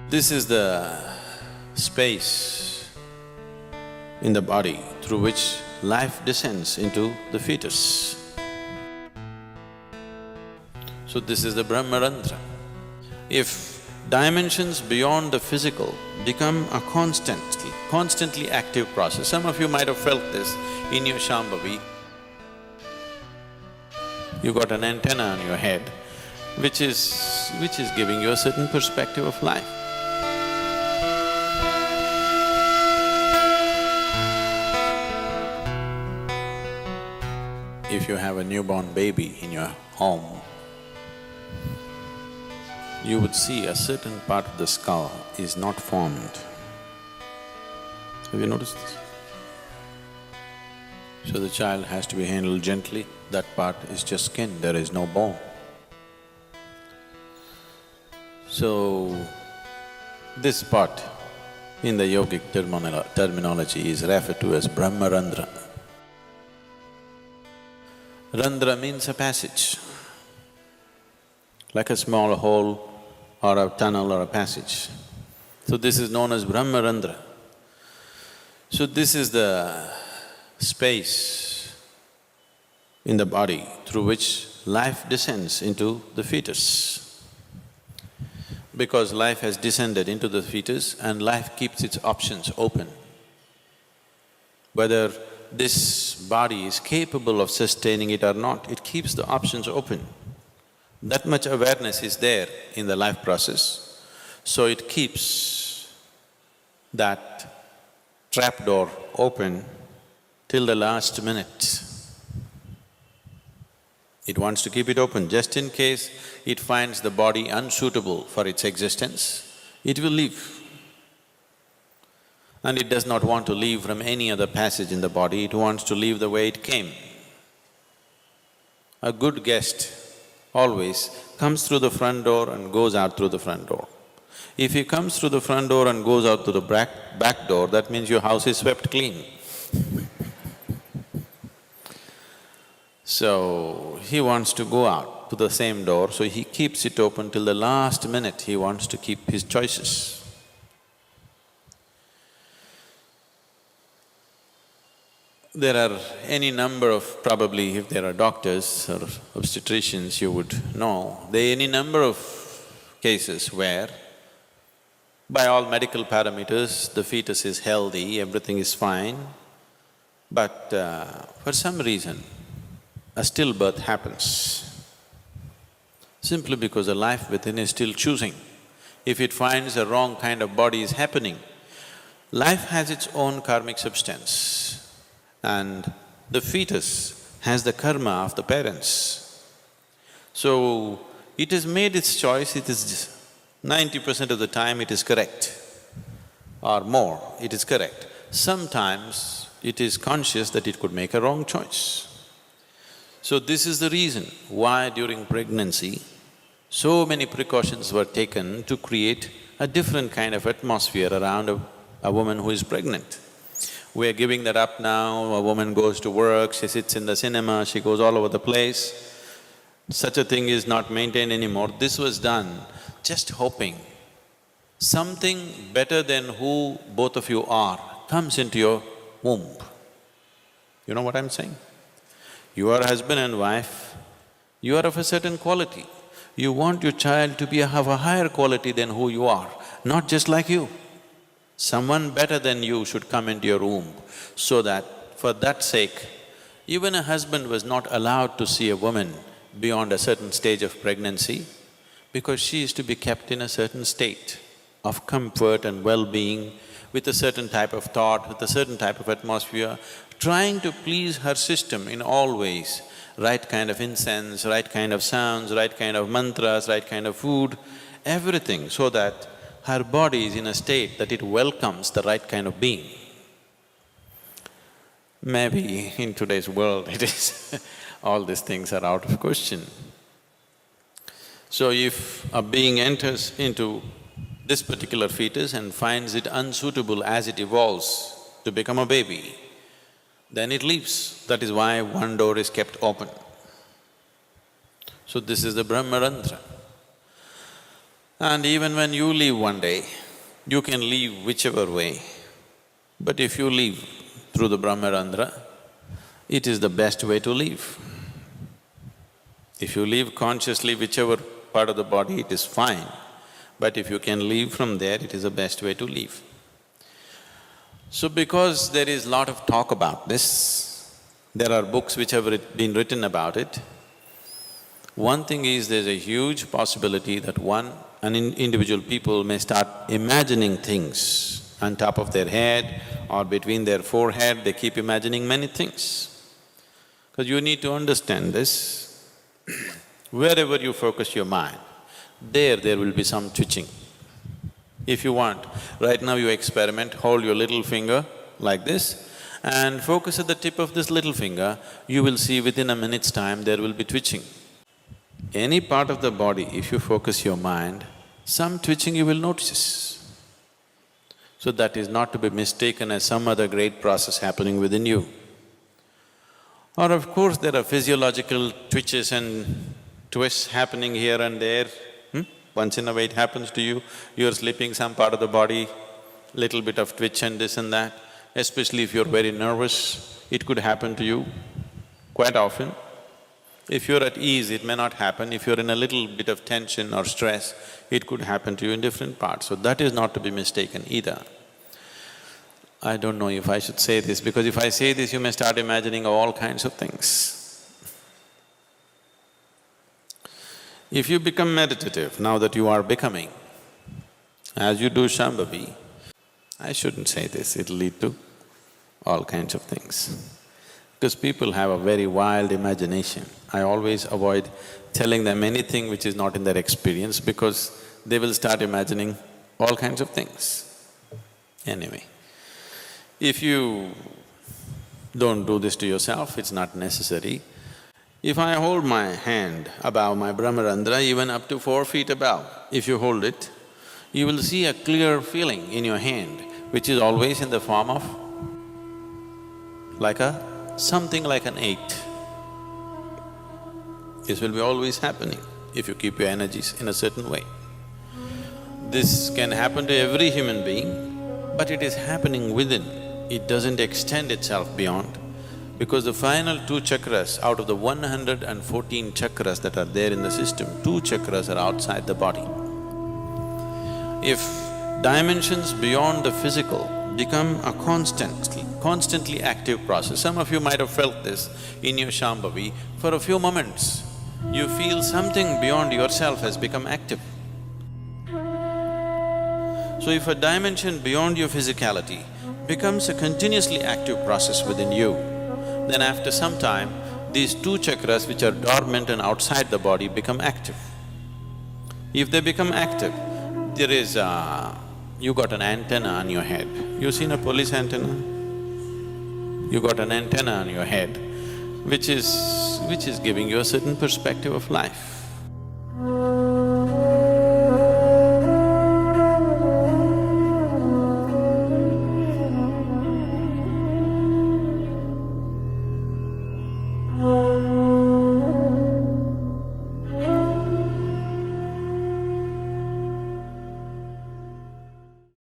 This is the space in the body through which life descends into the fetus. So this is the Brahmarandhra. If dimensions beyond the physical become a constantly active process, some of you might have felt this in your Shambhavi. You got an antenna on your head, which is giving you a certain perspective of life. If you have a newborn baby in your home, you would see a certain part of the skull is not formed. Have you noticed this? So the child has to be handled gently, that part is just skin, there is no bone. So, this part in the yogic terminology is referred to as Brahmarandhra. Randhra means a passage, like a small hole or a tunnel or a passage. So this is known as Brahmarandhra. So this is the space in the body through which life descends into the fetus. Because life has descended into the fetus and life keeps its options open. Whether this body is capable of sustaining it or not, it keeps the options open. That much awareness is there in the life process, so it keeps that trapdoor open till the last minute. It wants to keep it open just in case it finds the body unsuitable for its existence, it will leave. And it does not want to leave from any other passage in the body, it wants to leave the way it came. A good guest always comes through the front door and goes out through the front door. If he comes through the front door and goes out through the back door, that means your house is swept clean. So, he wants to go out to the same door, so he keeps it open till the last minute, he wants to keep his choices. There are any number of… probably if there are doctors or obstetricians, you would know, there are any number of cases where by all medical parameters, the fetus is healthy, everything is fine, but for some reason, a stillbirth happens, simply because the life within is still choosing. If it finds a wrong kind of body is happening, life has its own karmic substance and the fetus has the karma of the parents. So, it has made its choice, it is 90% of the time it is correct or more, it is correct. Sometimes it is conscious that it could make a wrong choice. So this is the reason why during pregnancy, so many precautions were taken to create a different kind of atmosphere around a woman who is pregnant. We are giving that up now, a woman goes to work, she sits in the cinema, she goes all over the place. Such a thing is not maintained anymore. This was done just hoping something better than who both of you are comes into your womb. You know what I'm saying? You are husband and wife, you are of a certain quality. You want your child to have a higher quality than who you are, not just like you. Someone better than you should come into your womb, so that for that sake, even a husband was not allowed to see a woman beyond a certain stage of pregnancy, because she is to be kept in a certain state of comfort and well-being, with a certain type of thought, with a certain type of atmosphere, trying to please her system in all ways, right kind of incense, right kind of sounds, right kind of mantras, right kind of food, everything, so that her body is in a state that it welcomes the right kind of being. Maybe in today's world it is all these things are out of question. So if a being enters into this particular fetus and finds it unsuitable as it evolves to become a baby, then it leaves. That is why one door is kept open. So this is the Brahmarandhra. And even when you leave one day, you can leave whichever way. But if you leave through the Brahmarandhra, it is the best way to live. If you live consciously whichever part of the body, it is fine. But if you can leave from there, it is the best way to live. So because there is lot of talk about this, there are books which have been written about it, one thing is there's a huge possibility that individual people may start imagining things on top of their head or between their forehead, they keep imagining many things. Because you need to understand this, wherever you focus your mind, there will be some twitching. If you want, right now you experiment, hold your little finger like this and focus at the tip of this little finger, you will see within a minute's time there will be twitching. Any part of the body, if you focus your mind, some twitching you will notice. So that is not to be mistaken as some other great process happening within you. Or of course, there are physiological twitches and twists happening here and there. Once in a while it happens to you, you're sleeping, some part of the body, little bit of twitch and this and that. Especially if you're very nervous, it could happen to you quite often. If you're at ease, it may not happen. If you're in a little bit of tension or stress, it could happen to you in different parts. So that is not to be mistaken either. I don't know if I should say this, because if I say this, you may start imagining all kinds of things. If you become meditative, now that you are becoming, as you do Shambhavi, I shouldn't say this, it'll lead to all kinds of things. Because people have a very wild imagination. I always avoid telling them anything which is not in their experience because they will start imagining all kinds of things. Anyway, if you don't do this to yourself, it's not necessary. If I hold my hand above my Brahmarandhra, even up to 4 feet above, if you hold it, you will see a clear feeling in your hand, which is always in the form of something like an 8. This will be always happening if you keep your energies in a certain way. This can happen to every human being, but it is happening within. It doesn't extend itself beyond, because the final 2 chakras out of the 114 chakras that are there in the system, 2 chakras are outside the body. If dimensions beyond the physical become a constantly active process, some of you might have felt this in your Shambhavi, for a few moments, you feel something beyond yourself has become active. So if a dimension beyond your physicality becomes a continuously active process within you, then after some time, these 2 chakras which are dormant and outside the body become active. If they become active, there is you got an antenna on your head. You seen a police antenna? You got an antenna on your head, which is giving you a certain perspective of life.